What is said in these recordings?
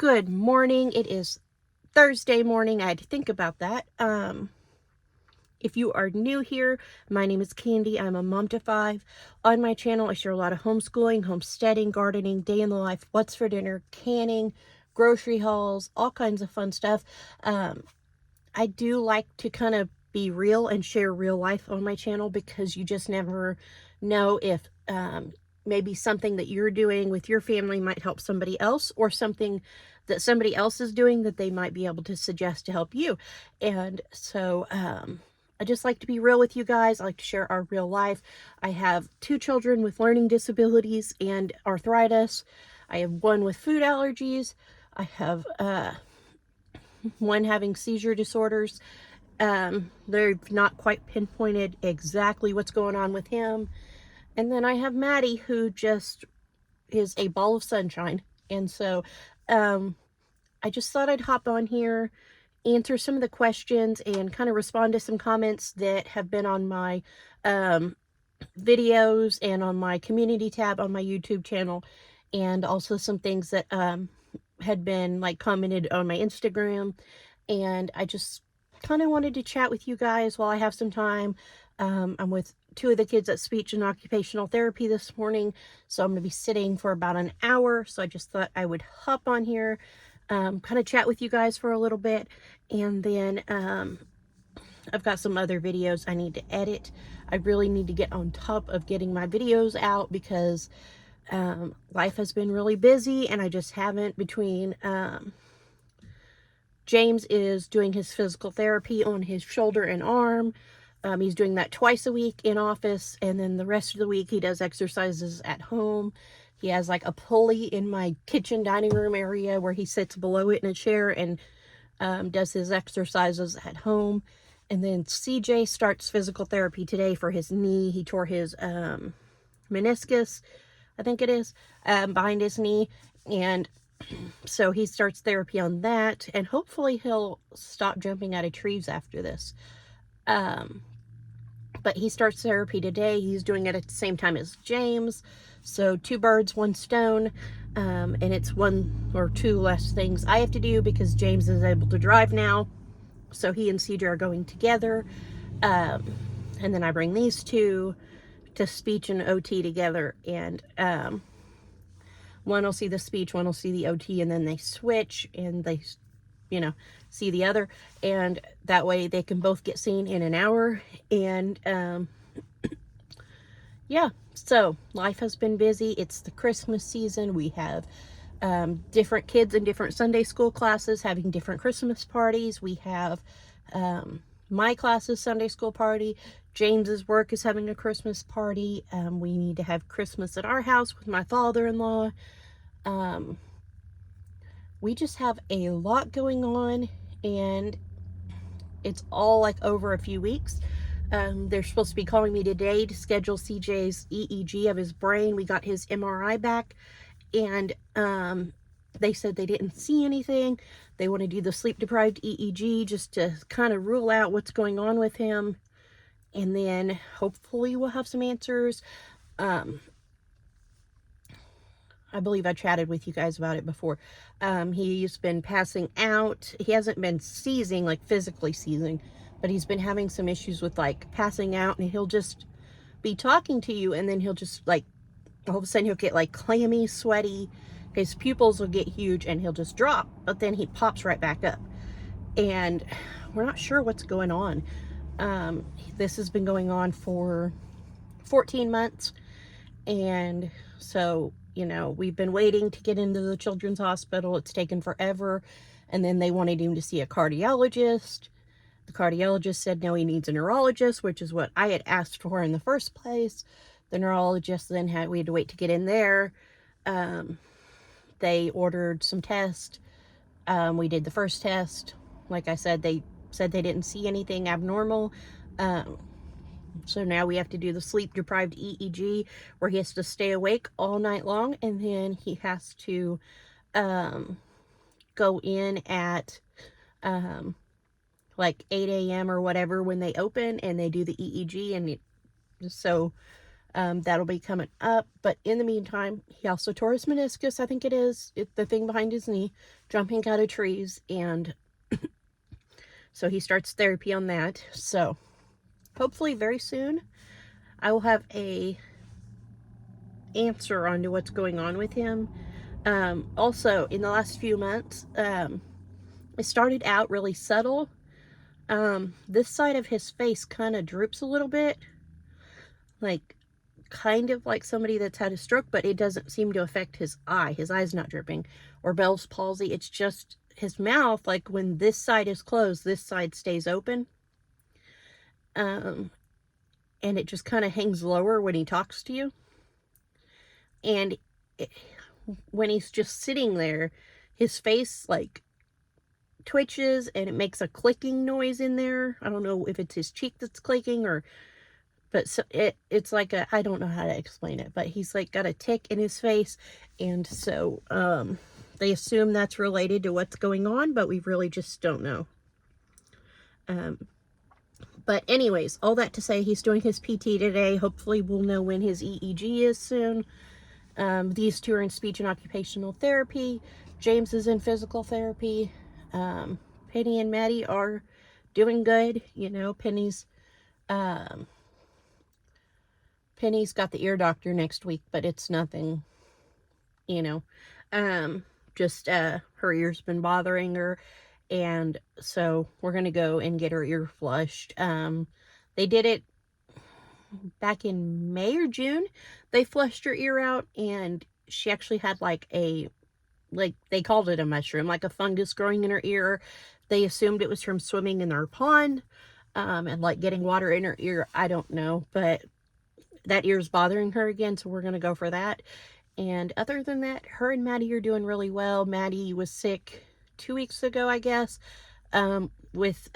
Good morning. It is Thursday morning. I had to think about that. If you are new here, my name is Candy. I'm a mom to five. On my channel, I share a lot of homeschooling, homesteading, gardening, day in the life, what's for dinner, canning, grocery hauls, all kinds of fun stuff. I do like to kind of be real and share real life on my channel because you just never know if maybe something that you're doing with your family might help somebody else, or something that somebody else is doing that they might be able to suggest to help you. And so I just like to be real with you guys. I like to share our real life. I have two children with learning disabilities and arthritis. I have one with food allergies. I have one having seizure disorders. They've not quite pinpointed exactly what's going on with him. And then I have Maddie, who just is a ball of sunshine. And so I just thought I'd hop on here, answer some of the questions, and kind of respond to some comments that have been on my videos and on my community tab on my YouTube channel, and also some things that had been like commented on my Instagram. And I just kind of wanted to chat with you guys while I have some time. I'm with two of the kids at speech and occupational therapy this morning, so I'm going to be sitting for about an hour. So I just thought I would hop on here, kind of chat with you guys for a little bit, and then I've got some other videos I need to edit. I really need to get on top of getting my videos out because life has been really busy, and I just haven't. Between James is doing his physical therapy on his shoulder and arm. He's doing that twice a week in office, and then the rest of the week he does exercises at home. He has like a pulley in my kitchen dining room area where he sits below it in a chair and does his exercises at home. And then CJ starts physical therapy today for his knee. He tore his meniscus, I think it is, behind his knee. And so he starts therapy on that. And hopefully he'll stop jumping out of trees after this. But he starts therapy today. He's doing it at the same time as James. So 2 birds, 1 stone. And it's 1 or 2 less things I have to do because James is able to drive now. So he and CJ are going together. And then I bring these two to speech and OT together. And one will see the speech, one will see the OT, and then they switch and they, see the other. And that way they can both get seen in an hour. And yeah, so life has been busy. It's the Christmas season. We have different kids in different Sunday school classes having different Christmas parties. We have my class's Sunday school party. James's work is having a Christmas party. We need to have Christmas at our house with my father-in-law. We just have a lot going on, and it's all like over a few weeks. They're supposed to be calling me today to schedule CJ's EEG of his brain. We got his MRI back, and they said they didn't see anything. They want to do the sleep-deprived EEG just to kind of rule out what's going on with him. And then hopefully we'll have some answers. I believe I chatted with you guys about it before. He's been passing out. He hasn't been seizing, like physically seizing, but he's been having some issues with like passing out, and he'll just be talking to you, and then he'll just like, all of a sudden he'll get like clammy, sweaty. His pupils will get huge and he'll just drop, but then he pops right back up. And we're not sure what's going on. This has been going on for 14 months. And so, we've been waiting to get into the children's hospital. It's taken forever. And then they wanted him to see a cardiologist. The cardiologist said, no, he needs a neurologist, which is what I had asked for in the first place. The neurologist then we had to wait to get in there. They ordered some tests. We did the first test. Like I said, they said they didn't see anything abnormal. So now we have to do the sleep-deprived EEG, where he has to stay awake all night long, and then he has to go in at like 8 a.m. or whatever when they open, and they do the EEG. And so That'll be coming up. But in the meantime, he also tore his meniscus, I think it is. It's the thing behind his knee, jumping out of trees. And so he starts therapy on that. So hopefully very soon I will have a answer onto what's going on with him. Also, in the last few months, it started out really subtle. This side of his face kind of droops a little bit, like kind of like somebody that's had a stroke, but it doesn't seem to affect his eye. His eye's not drooping, or Bell's palsy. It's just his mouth, like when this side is closed, this side stays open. And it just kind of hangs lower when he talks to you. And when he's just sitting there, his face like twitches and it makes a clicking noise in there. I don't know if it's his cheek that's clicking or, but so it's like a, I don't know how to explain it, but he's like got a tick in his face. And so they assume that's related to what's going on, but we really just don't know. But anyways, all that to say, he's doing his PT today. Hopefully we'll know when his EEG is soon. These two are in speech and occupational therapy. James is in physical therapy. Penny and Maddie are doing good. You know, Penny's got the ear doctor next week, but it's nothing, you know, just her ear's been bothering her. And so we're going to go and get her ear flushed. They did it back in May or June. They flushed her ear out, and she actually had like they called it a mushroom, like a fungus growing in her ear. They assumed it was from swimming in our pond, and like getting water in her ear. I don't know, but that ear's bothering her again, so we're going to go for that. And other than that, her and Maddie are doing really well. Maddie was sick 2 weeks ago, I guess, with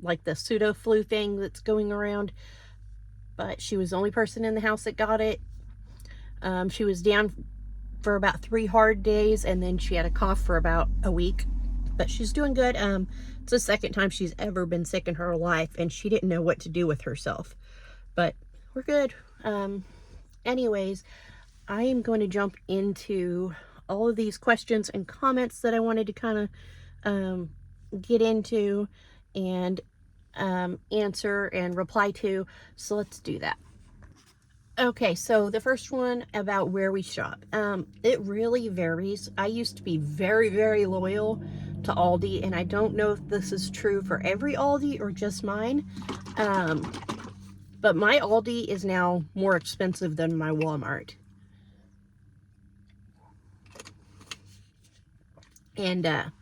like the pseudo flu thing that's going around, but she was the only person in the house that got it. She was down for about 3 hard days, and then she had a cough for about a week, but she's doing good. It's the second time she's ever been sick in her life, and she didn't know what to do with herself, but we're good. Anyways, I am going to jump into all of these questions and comments that I wanted to kind of get into and answer and reply to. So let's do that. Okay, so the first one about where we shop. It really varies. I used to be very, very loyal to Aldi, and I don't know if this is true for every Aldi or just mine. But my Aldi is now more expensive than my Walmart. And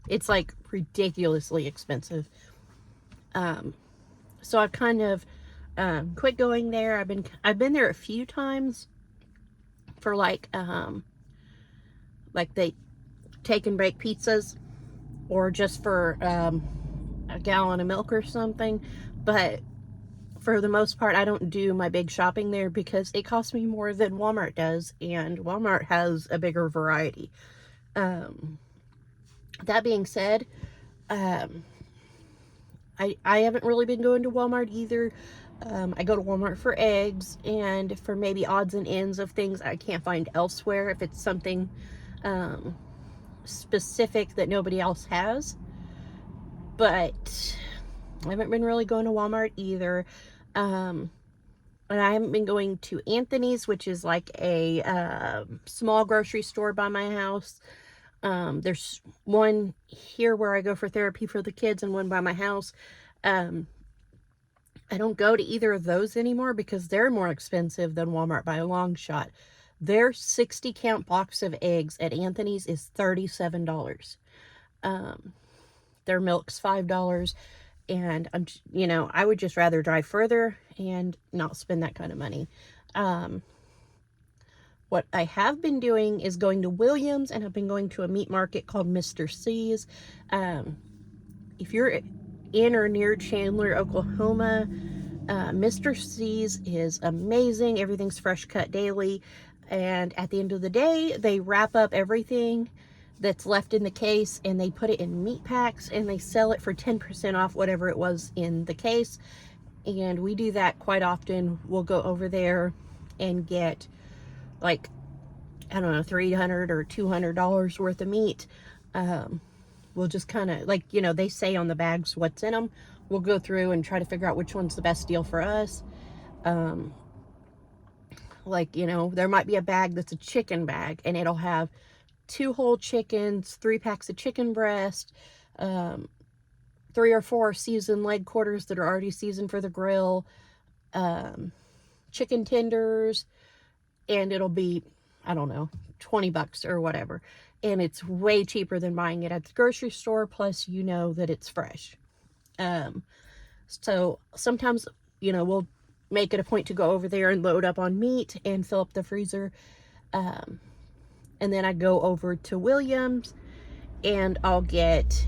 it's like ridiculously expensive. So I've kind of quit going there. I've been there a few times for like they take and bake pizzas, or just for a gallon of milk or something. But for the most part, I don't do my big shopping there because it costs me more than Walmart does, and Walmart has a bigger variety. That being said, I haven't really been going to Walmart either. I go to Walmart for eggs and for maybe odds and ends of things I can't find elsewhere, if it's something specific that nobody else has. But I haven't been really going to Walmart either. And I haven't been going to Anthony's, which is like a small grocery store by my house. There's one here where I go for therapy for the kids, and one by my house. I don't go to either of those anymore because they're more expensive than Walmart by a long shot. Their 60 count box of eggs at Anthony's is $37. Their milk's $5. And I would just rather drive further and not spend that kind of money. What I have been doing is going to Williams, and I've been going to a meat market called Mr. C's. If you're in or near Chandler, Oklahoma, Mr. C's is amazing. Everything's fresh cut daily. And at the end of the day, they wrap up everything that's left in the case, and they put it in meat packs, and they sell it for 10% off whatever it was in the case. and we do that quite often. We'll go over there and get like, I don't know, $300 or $200 worth of meat. We'll just kind of, like, you know, they say on the bags what's in them. We'll go through and try to figure out which one's the best deal for us. Like, you know, there might be a bag that's a chicken bag, and it'll have 2 whole chickens, 3 packs of chicken breast, 3 or 4 seasoned leg quarters that are already seasoned for the grill, chicken tenders, and it'll be, I don't know, 20 bucks or whatever. And it's way cheaper than buying it at the grocery store, plus you know that it's fresh. So sometimes, you know, we'll make it a point to go over there and load up on meat and fill up the freezer. And then I go over to Williams and I'll get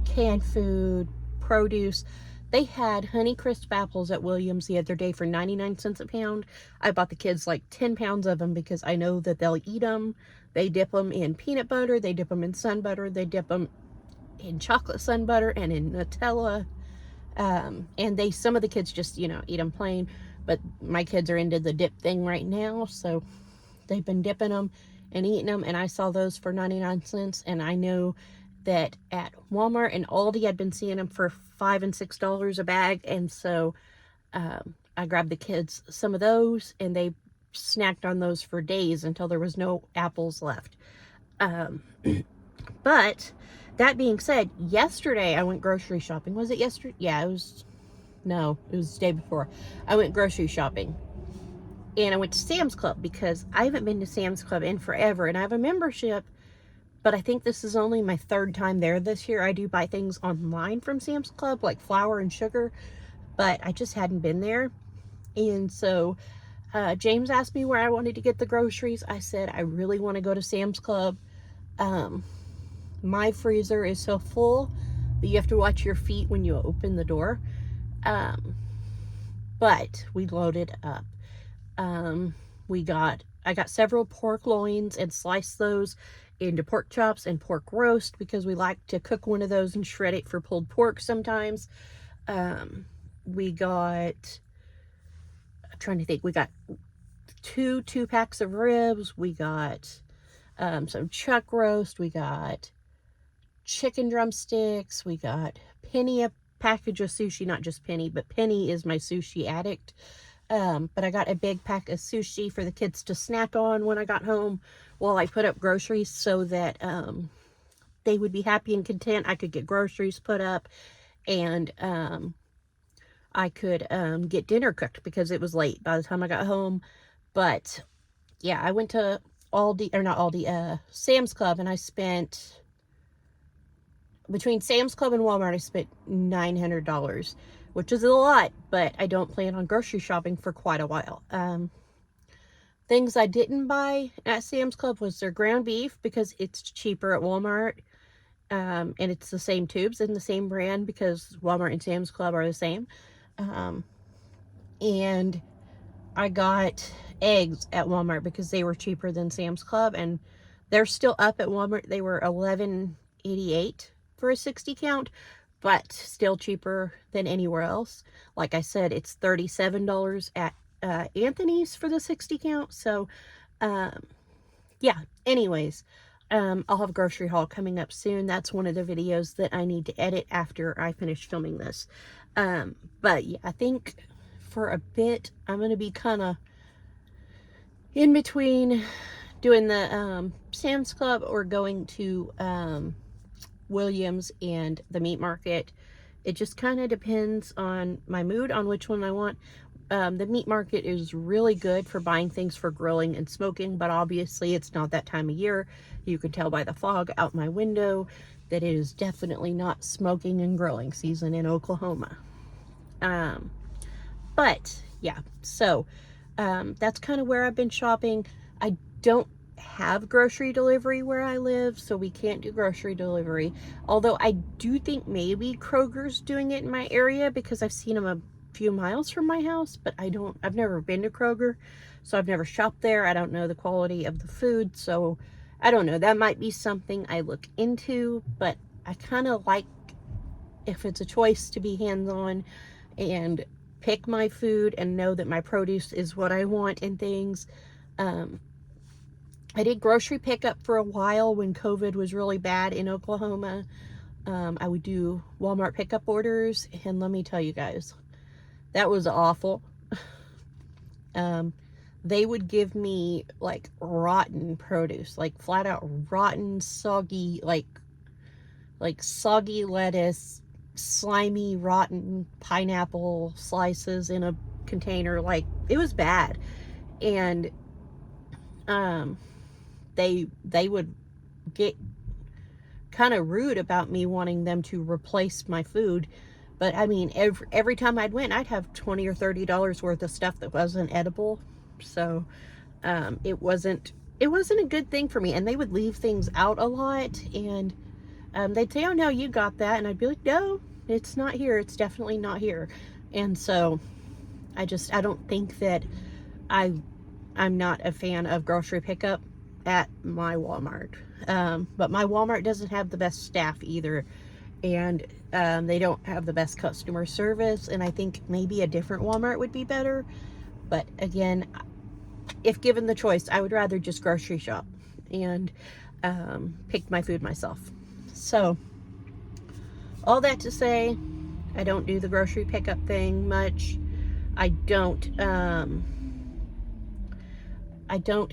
canned food, produce. They had Honeycrisp apples at Williams the other day for 99 cents a pound. I bought the kids like 10 pounds of them because I know that they'll eat them. They dip them in peanut butter, they dip them in sun butter, they dip them in chocolate sun butter and in Nutella. And some of the kids just, you know, eat them plain, but my kids are into the dip thing right now, so they've been dipping them and eating them, and I saw those for 99 cents, and I know that at Walmart and Aldi I'd been seeing them for $5 and $6 a bag, and so I grabbed the kids some of those, and they snacked on those for days until there was no apples left. But that being said, yesterday I went grocery shopping. Was it yesterday? Yeah, it was the day before. I went grocery shopping. And I went to Sam's Club because I haven't been to Sam's Club in forever. And I have a membership, but I think this is only my 3rd time there this year. I do buy things online from Sam's Club, like flour and sugar, but I just hadn't been there. And so James asked me where I wanted to get the groceries. I said, I really want to go to Sam's Club. My freezer is so full that you have to watch your feet when you open the door. But we loaded up. I got several pork loins and sliced those into pork chops and pork roast because we like to cook one of those and shred it for pulled pork sometimes. We got, I'm trying to think, we got two packs of ribs. We got some chuck roast. We got chicken drumsticks. We got Penny a package of sushi, not just Penny, but Penny is my sushi addict. But I got a big pack of sushi for the kids to snack on when I got home while I put up groceries so that they would be happy and content. I could get groceries put up, and I could get dinner cooked because it was late by the time I got home. But yeah, I went to Sam's Club, and I spent, between Sam's Club and Walmart, I spent $900, which is a lot, but I don't plan on grocery shopping for quite a while. Things I didn't buy at Sam's Club was their ground beef because it's cheaper at Walmart, and it's the same tubes and the same brand because Walmart and Sam's Club are the same. And I got eggs at Walmart because they were cheaper than Sam's Club, and they're still up at Walmart. They were $11.88 for a 60 count, but still cheaper than anywhere else. Like I said, it's $37 at Anthony's for the 60 count. So yeah, anyways, I'll have a grocery haul coming up soon. That's one of the videos that I need to edit after I finish filming this. But yeah, I think for a bit I'm going to be kind of in between doing the Sam's Club or going to Williams and the meat market. It just kind of depends on my mood on which one I want. The meat market is really good for buying things for grilling and smoking, but obviously it's not that time of year. You can tell by the fog out my window that it is definitely not smoking and grilling season in Oklahoma. But yeah, so that's kind of where I've been shopping. I don't have grocery delivery where I live, so we can't do grocery delivery. Although I do think maybe Kroger's doing it in my area because I've seen them a few miles from my house, but I've never been to Kroger, so I've never shopped there. I don't know the quality of the food, so I don't know. That might be something I look into, but I kind of like, if it's a choice, to be hands-on and pick my food and know that my produce is what I want and things. I did grocery pickup for a while when COVID was really bad in Oklahoma. I would do Walmart pickup orders, and let me tell you guys, that was awful. They would give me like rotten produce, like flat out rotten, soggy, like soggy lettuce, slimy, rotten pineapple slices in a container. Like, it was bad. And they would get kind of rude about me wanting them to replace my food. But I mean, every time I'd win, I'd have $20 or $30 worth of stuff that wasn't edible. So it wasn't a good thing for me. And they would leave things out a lot, and they'd say, "Oh no, you got that," and I'd be like, "No, it's not here. It's definitely not here." And so I don't think that I'm not a fan of grocery pickup at my Walmart. But my Walmart doesn't have the best staff either, and they don't have the best customer service, and I think maybe a different Walmart would be better. But again, if given the choice, I would rather just grocery shop and pick my food myself. So all that to say, I don't do the grocery pickup thing much. I don't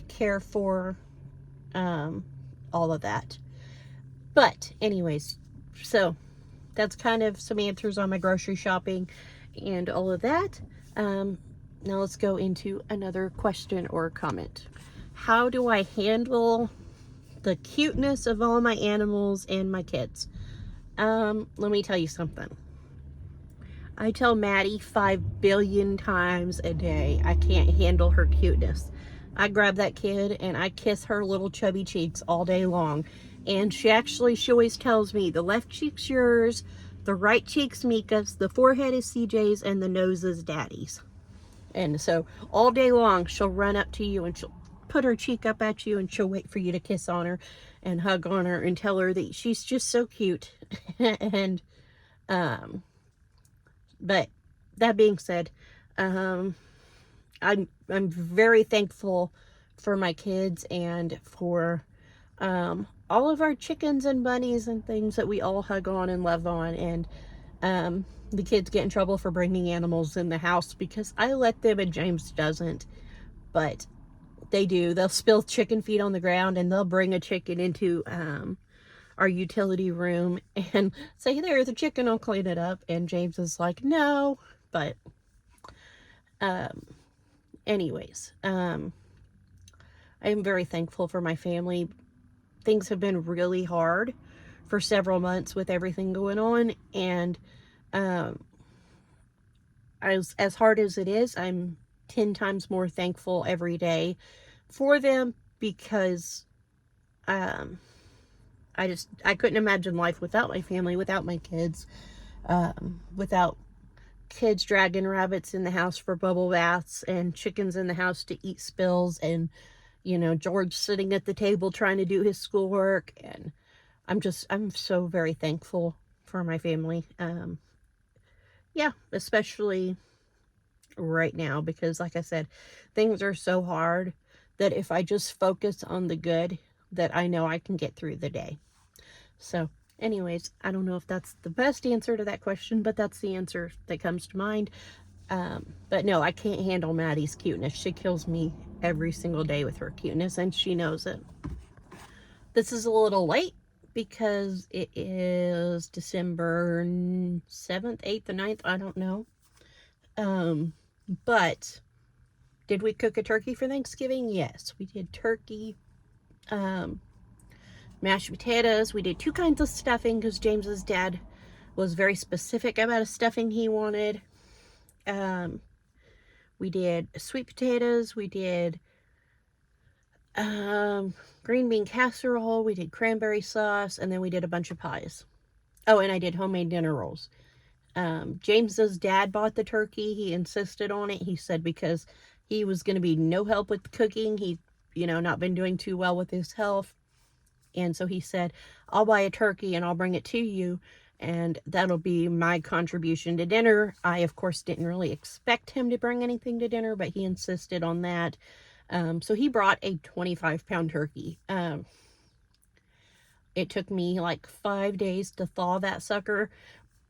care for all of that. But anyways, so that's kind of some answers on my grocery shopping and all of that. Now let's go into another question or comment. How do I handle the cuteness of all my animals and my kids? Let me tell you something. I tell Maddie 5 billion times a day I can't handle her cuteness. I grab that kid and I kiss her little chubby cheeks all day long. And she always tells me the left cheek's yours, the right cheek's Mika's, the forehead is CJ's, and the nose is Daddy's. And so all day long, she'll run up to you and she'll put her cheek up at you and she'll wait for you to kiss on her and hug on her and tell her that she's just so cute. And, but that being said, I'm very thankful for my kids and for, all of our chickens and bunnies and things that we all hug on and love on. And, the kids get in trouble for bringing animals in the house because I let them and James doesn't, but they do. They'll spill chicken feed on the ground and they'll bring a chicken into our utility room and say, "Hey, there's a chicken, I'll clean it up." And James is like, "No." But anyways, I am very thankful for my family. Things have been really hard for several months with everything going on, and as hard as it is, I'm 10 times more thankful every day for them, because I couldn't imagine life without my family, without my kids, without kids dragging rabbits in the house for bubble baths and chickens in the house to eat spills, and George sitting at the table trying to do his schoolwork. And I'm so very thankful for my family. Yeah, especially right now, because like I said, things are so hard that if I just focus on the good, that I know I can get through the day. So anyways, I don't know if that's the best answer to that question, but that's the answer that comes to mind. But no, I can't handle Maddie's cuteness. She kills me every single day with her cuteness, and she knows it. This is a little late because it is December 7th, 8th, or 9th. I don't know. But did we cook a turkey for Thanksgiving? Yes, we did turkey, mashed potatoes. We did 2 kinds of stuffing because James's dad was very specific about a stuffing he wanted. We did sweet potatoes. We did green bean casserole. We did cranberry sauce, and then we did a bunch of pies. Oh, and I did homemade dinner rolls. James's dad bought the turkey. He insisted on it. He said because he was going to be no help with cooking. He, not been doing too well with his health. And so he said, "I'll buy a turkey and I'll bring it to you, and that'll be my contribution to dinner. I, of course, didn't really expect him to bring anything to dinner, but he insisted on that. So he brought a 25-pound turkey. It took me like 5 days to thaw that sucker,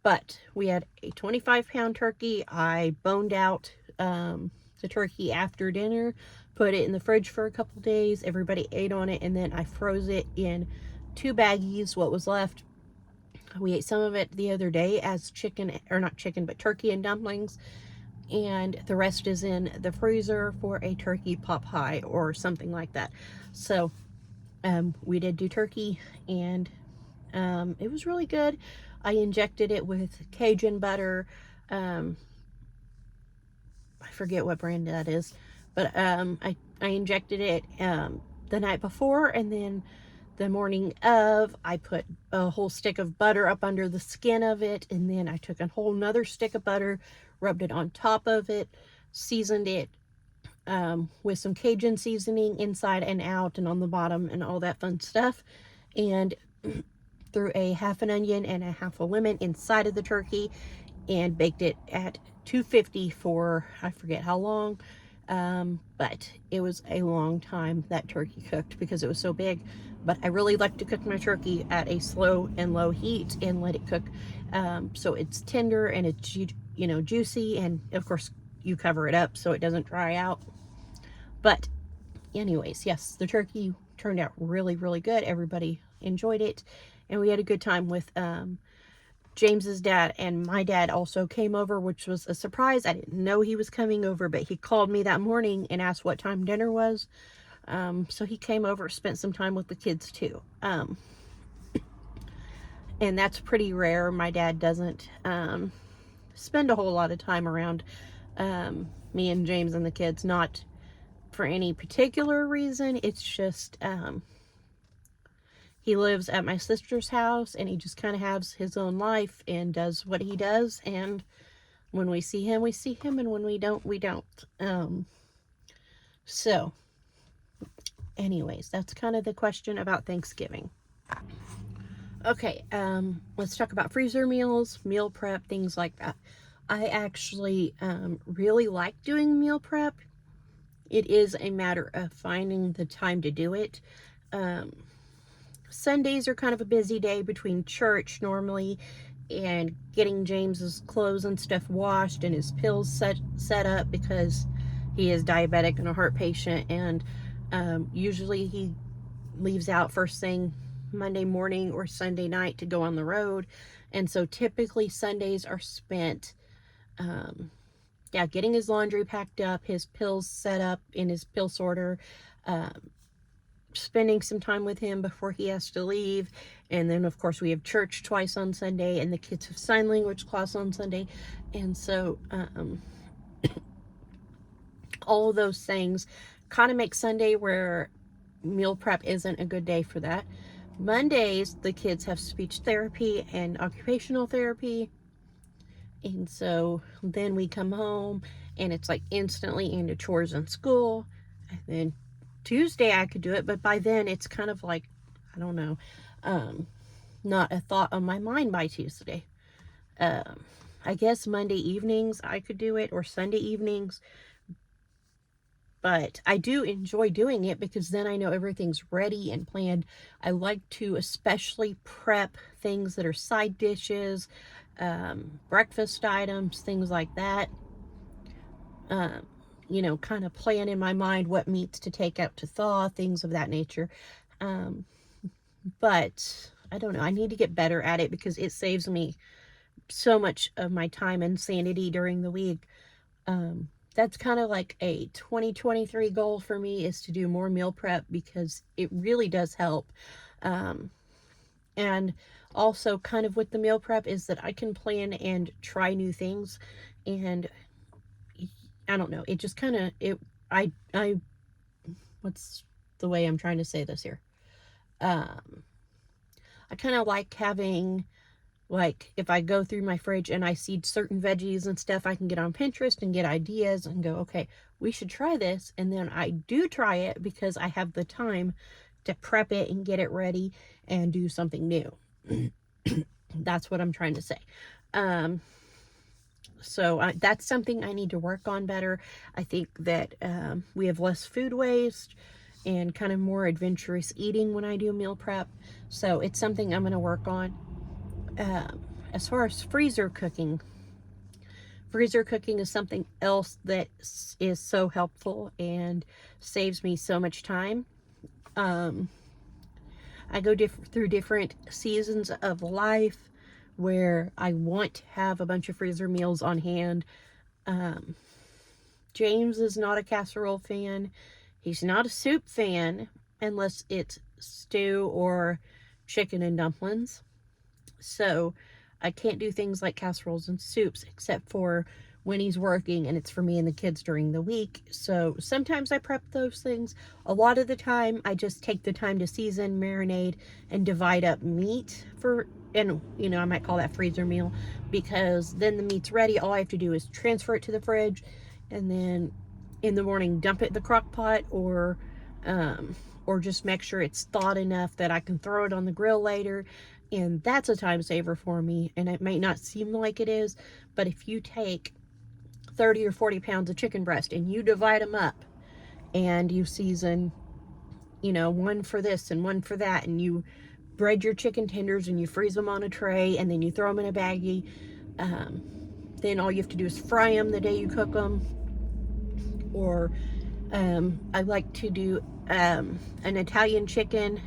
but we had a 25-pound turkey. I boned out the turkey after dinner, put it in the fridge for a couple days. Everybody ate on it, and then I froze it in 2 baggies, what was left. We ate some of it the other day as chicken, or not chicken, but turkey and dumplings. And the rest is in the freezer for a turkey pot pie or something like that. So we did do turkey, and it was really good. I injected it with Cajun butter. I forget what brand that is, but I injected it the night before, and then the morning of, I put a whole stick of butter up under the skin of it, and then I took a whole nother stick of butter, rubbed it on top of it, seasoned it with some Cajun seasoning inside and out and on the bottom and all that fun stuff, and threw a half an onion and a half a lemon inside of the turkey and baked it at 250 for, I forget how long, but it was a long time that turkey cooked because it was so big. But I really like to cook my turkey at a slow and low heat and let it cook so it's tender and it's, you know, juicy, and of course you cover it up so it doesn't dry out. But anyways, yes, the turkey turned out really, really good. Everybody enjoyed it, and we had a good time with James's dad, and my dad also came over, which was a surprise. I didn't know he was coming over, but he called me that morning and asked what time dinner was. So he came over, spent some time with the kids too. And that's pretty rare. My dad doesn't spend a whole lot of time around me and James and the kids, not for any particular reason. It's just he lives at my sister's house, and he just kind of has his own life and does what he does, and when we see him, we see him, and when we don't, we don't. So anyways, that's kind of the question about Thanksgiving. Okay, let's talk about freezer meals, meal prep, things like that. I actually really like doing meal prep. It is a matter of finding the time to do it. Sundays are kind of a busy day between church normally and getting James's clothes and stuff washed and his pills set up because he is diabetic and a heart patient, and usually he leaves out first thing Monday morning or Sunday night to go on the road, and so typically Sundays are spent getting his laundry packed up, his pills set up in his pill sorter, spending some time with him before he has to leave, and then of course we have church twice on Sunday, and the kids have sign language class on Sunday, and so all of those things kind of make Sunday where meal prep isn't a good day for that. Mondays, the kids have speech therapy and occupational therapy, and so then we come home and it's like instantly into chores and school. And then Tuesday I could do it, but by then it's kind of like, I don't know, not a thought on my mind by Tuesday. I guess Monday evenings I could do it, or Sunday evenings, but I do enjoy doing it because then I know everything's ready and planned. I like to especially prep things that are side dishes, breakfast items, things like that. You know, kind of plan in my mind what meats to take out to thaw, things of that nature. But I don't know, I need to get better at it because it saves me so much of my time and sanity during the week. That's kind of like a 2023 goal for me, is to do more meal prep because it really does help. And also kind of with the meal prep is that I can plan and try new things, and I don't know, it just kind of, I what's the way I'm trying to say this here? I kind of like having, like, if I go through my fridge and I see certain veggies and stuff, I can get on Pinterest and get ideas and go, okay, we should try this. And then I do try it because I have the time to prep it and get it ready and do something new. That's what I'm trying to say. Um, so that's something I need to work on better. I think that we have less food waste and kind of more adventurous eating when I do meal prep. So it's something I'm going to work on. As far as freezer cooking is something else that is so helpful and saves me so much time. Um, I go through different seasons of life where I want to have a bunch of freezer meals on hand. Um, James is not a casserole fan. He's not a soup fan unless it's stew or chicken and dumplings. So I can't do things like casseroles and soups except for when he's working and it's for me and the kids during the week. So sometimes I prep those things. A lot of the time I just take the time to season, marinate, and divide up meat and I might call that freezer meal, because then the meat's ready. All I have to do is transfer it to the fridge, and then in the morning dump it in the crock pot, or just make sure it's thawed enough that I can throw it on the grill later. And that's a time saver for me. And it may not seem like it is, but if you take 30 or 40 pounds of chicken breast and you divide them up and you season, one for this and one for that, and you bread your chicken tenders and you freeze them on a tray and then you throw them in a baggie, then all you have to do is fry them the day you cook them. Or I like to do an Italian chicken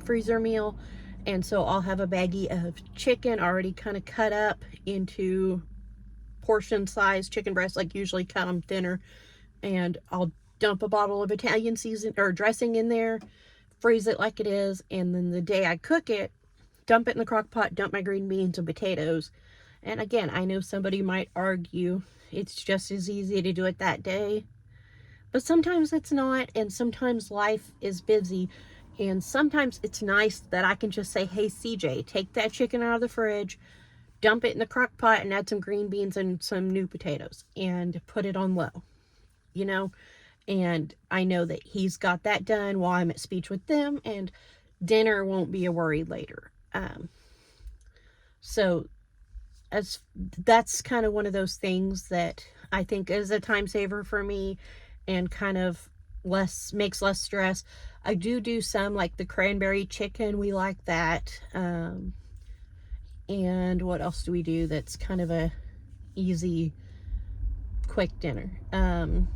freezer meal, and so I'll have a baggie of chicken already kind of cut up into portion size chicken breasts, like usually cut them thinner, and I'll dump a bottle of Italian season or dressing in there, freeze it like it is, and then the day I cook it, dump it in the crock pot, dump my green beans and potatoes. And again, I know somebody might argue it's just as easy to do it that day, but sometimes it's not, and sometimes life is busy, and sometimes it's nice that I can just say, hey CJ, take that chicken out of the fridge, dump it in the crock pot, and add some green beans and some new potatoes and put it on low, and I know that he's got that done while I'm at speech with them, and dinner won't be a worry later. So that's kind of one of those things that I think is a time saver for me, and kind of makes less stress. I do some, like the cranberry chicken. We like that. And what else do we do that's kind of a easy, quick dinner? Trying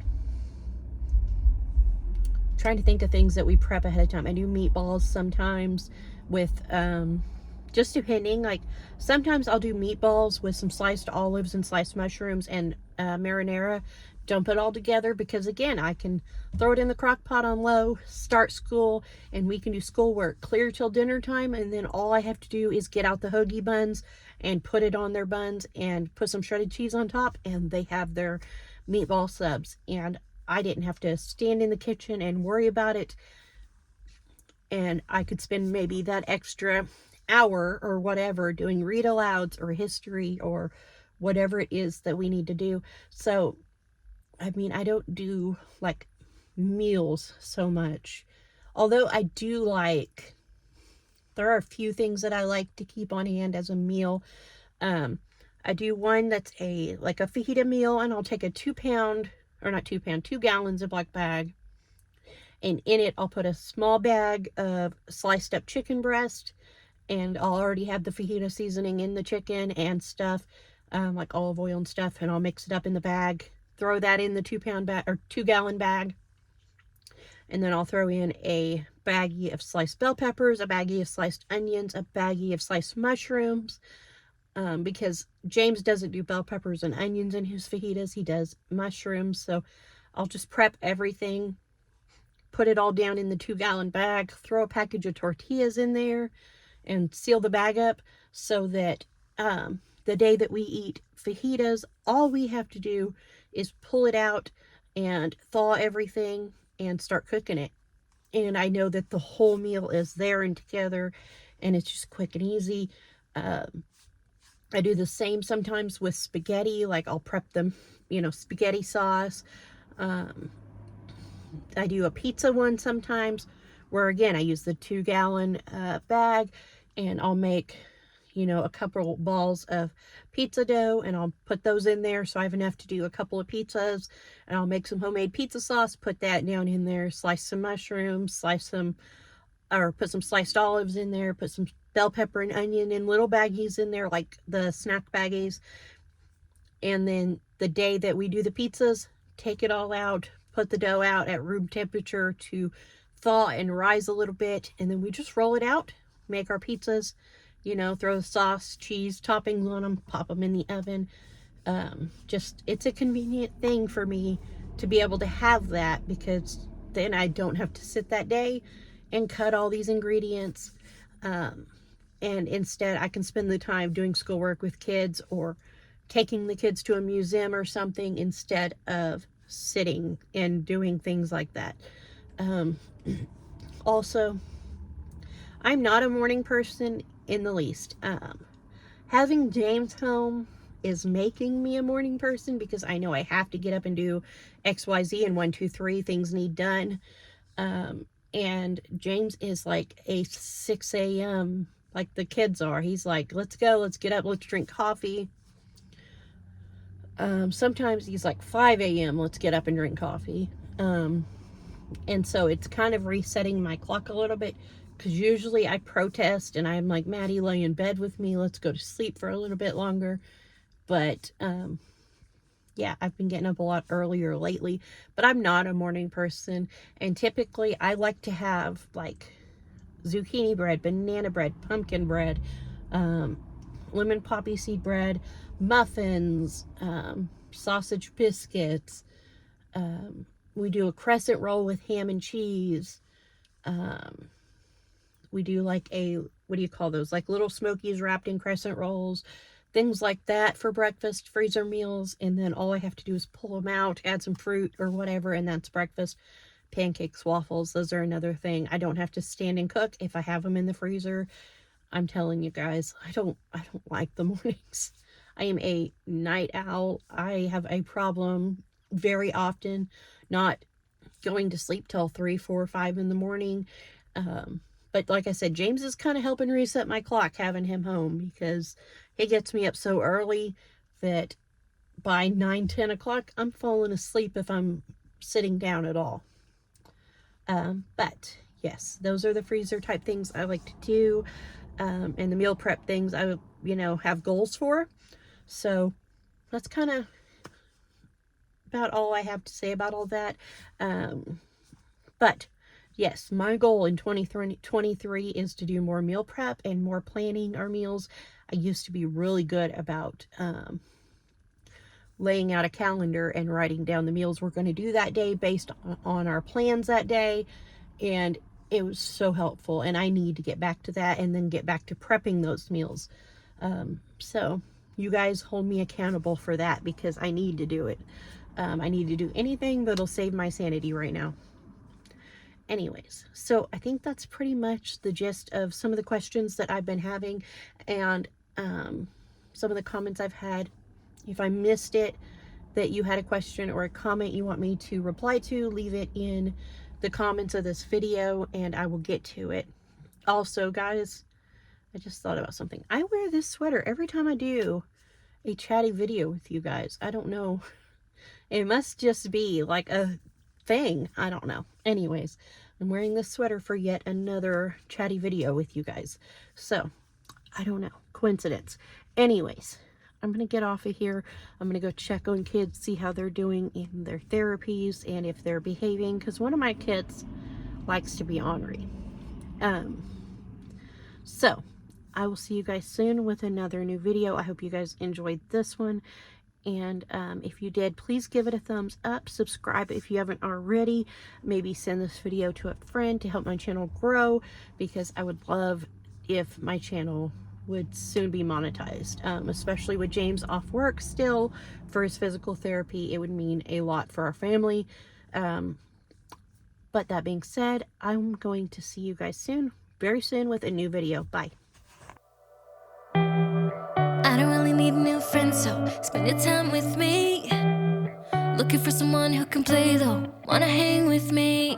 to think of things that we prep ahead of time. I do meatballs sometimes with, just depending, like sometimes I'll do meatballs with some sliced olives and sliced mushrooms and marinara, dump it all together, because again, I can throw it in the crock pot on low, start school, and we can do schoolwork clear till dinner time, and then all I have to do is get out the hoagie buns and put it on their buns and put some shredded cheese on top, and they have their meatball subs. And I didn't have to stand in the kitchen and worry about it, and I could spend maybe that extra hour or whatever doing read alouds or history or whatever it is that we need to do. So I mean, I don't do like meals so much, although there are a few things that I like to keep on hand as a meal. I do one that's like a fajita meal, and I'll take a 2-pound, or not 2-pound, 2 gallons of black bag, and in it I'll put a small bag of sliced up chicken breast, and I'll already have the fajita seasoning in the chicken and stuff, like olive oil and stuff, and I'll mix it up in the bag, throw that in the 2-pound bag or 2-gallon bag, and then I'll throw in a baggie of sliced bell peppers, a baggie of sliced onions, a baggie of sliced mushrooms, because James doesn't do bell peppers and onions in his fajitas, he does mushrooms. So I'll just prep everything, put it all down in the 2-gallon bag, throw a package of tortillas in there, and seal the bag up, so that the day that we eat fajitas, all we have to do is pull it out and thaw everything and start cooking it. And I know that the whole meal is there and together, and it's just quick and easy. I do the same sometimes with spaghetti, like I'll prep them, spaghetti sauce. I do a pizza one sometimes, where again, I use the 2-gallon bag, and I'll make, you know, a couple balls of pizza dough, and I'll put those in there so I have enough to do a couple of pizzas, and I'll make some homemade pizza sauce, put that down in there, slice some mushrooms, put some sliced olives in there, put some bell pepper and onion in little baggies in there, like the snack baggies. And then the day that we do the pizzas, take it all out, put the dough out at room temperature to thaw and rise a little bit, and then we just roll it out, make our pizzas, you know, throw the sauce, cheese, toppings on them, pop them in the oven. It's a convenient thing for me to be able to have that, because then I don't have to sit that day and cut all these ingredients. And instead I can spend the time doing schoolwork with kids or taking the kids to a museum or something, instead of sitting and doing things like that. Also, I'm not a morning person in the least. Having James home is making me a morning person, because I know I have to get up and do XYZ and 1, 2, 3 things need done. And James is like a 6 a.m. like the kids are. He's like, let's go, let's get up, let's drink coffee. Sometimes he's like 5 a.m. let's get up and drink coffee. And so it's kind of resetting my clock a little bit, because usually I protest and I'm like, Maddie, lay in bed with me, let's go to sleep for a little bit longer. But yeah, I've been getting up a lot earlier lately, but I'm not a morning person. And typically I like to have like zucchini bread, banana bread, pumpkin bread, lemon poppy seed bread, muffins, sausage biscuits. We do a crescent roll with ham and cheese. We do like what do you call those? Like little Smokies wrapped in crescent rolls. Things like that for breakfast, freezer meals. And then all I have to do is pull them out, add some fruit or whatever, and that's breakfast. Pancakes, waffles, those are another thing. I don't have to stand and cook if I have them in the freezer. I'm telling you guys, I don't like the mornings. I am a night owl. I have a problem very often not going to sleep till 3, 4, 5 in the morning. But like I said, James is kind of helping reset my clock having him home, because he gets me up so early that by 9, 10 o'clock, I'm falling asleep if I'm sitting down at all. But yes, those are the freezer type things I like to do. And the meal prep things I, have goals for. So that's kind of about all I have to say about all that. But yes, my goal in 2023 is to do more meal prep and more planning our meals. I used to be really good about laying out a calendar and writing down the meals we're going to do that day based on our plans that day. And it was so helpful, and I need to get back to that and then get back to prepping those meals. So you guys hold me accountable for that, because I need to do it. I need to do anything that'll save my sanity right now. Anyways, so I think that's pretty much the gist of some of the questions that I've been having, and some of the comments I've had. If I missed it, that you had a question or a comment you want me to reply to, leave it in the comments of this video and I will get to it. Also, guys, I just thought about something. I wear this sweater every time I do a chatty video with you guys. I don't know. It must just be like a thing. I don't know. Anyways, I'm wearing this sweater for yet another chatty video with you guys. So, I don't know. Coincidence. Anyways, I'm going to get off of here. I'm going to go check on kids, see how they're doing in their therapies and if they're behaving, because one of my kids likes to be ornery. So, I will see you guys soon with another new video. I hope you guys enjoyed this one. And if you did, please give it a thumbs up. Subscribe if you haven't already. Maybe send this video to a friend to help my channel grow, because I would love if my channel would soon be monetized, especially with James off work still for his physical therapy. It would mean a lot for our family. But that being said, I'm going to see you guys soon, very soon, with a new video. Bye. I don't really need a new friend, so spend your time with me. Looking for someone who can play though, wanna hang with me.